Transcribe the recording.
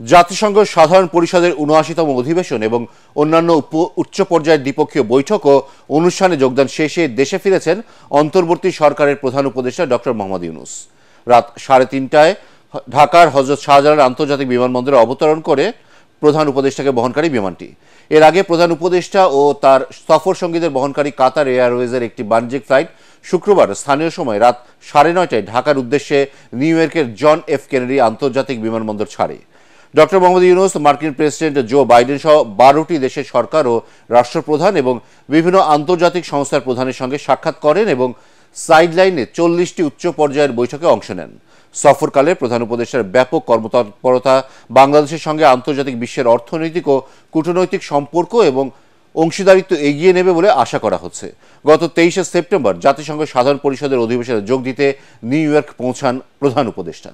জাতিসংঘ সাধারণ পরিষদের ৭৯তম অধিবেশন এবং অন্যান্য উচ্চ পর্যায়ের দ্বিপক্ষীয় বৈঠক ও অনুষ্ঠানে যোগদান শেষে দেশে ফিরেছেন অন্তর্বর্তী সরকারের প্রধান উপদেষ্টা ডক্টর মোহাম্মদ ইউনূস। রাত ৩:৩০টায় ঢাকার হযরত শাহজালাল আন্তর্জাতিক বিমানবন্দরে অবতরণ করে প্রধান উপদেষ্টাকে বহনকারী বিমানটি। এর আগে প্রধান উপদেষ্টা ও তার সফর সঙ্গীদের বহনকারী কাতার এয়ারওয়েজের একটি বাণিজ্যিক ফ্লাইট শুক্রবার স্থানীয় সময় রাত ৯:৩০টায় ঢাকার উদ্দেশ্যে নিউ ইয়র্কের জন এফ কেনেডি আন্তর্জাতিক বিমানবন্দর ছাড়ে। ডক্টর মোহাম্মদ ইউনূস মার্কিন প্রেসিডেন্ট জো বাইডেন সহ ১২টি দেশের সরকার ও রাষ্ট্রপ্রধান এবং বিভিন্ন আন্তর্জাতিক সংস্থার প্রধানের সঙ্গে সাক্ষাৎ করেন এবং সাইডলাইনে ৪০টি উচ্চ পর্যায়ের বৈঠকে অংশ নেন। সফরকালে প্রধান উপদেষ্টার ব্যাপক কর্মতৎপরতা বাংলাদেশের সঙ্গে আন্তর্জাতিক বিশ্বের অর্থনৈতিক ও কূটনৈতিক সম্পর্ক এবং অংশীদারিত্ব এগিয়ে নেবে বলে আশা করা হচ্ছে। গত ২৩শে সেপ্টেম্বর জাতিসংঘ সাধারণ পরিষদের অধিবেশনে যোগ দিতে নিউ ইয়র্ক পৌঁছান প্রধান উপদেষ্টা।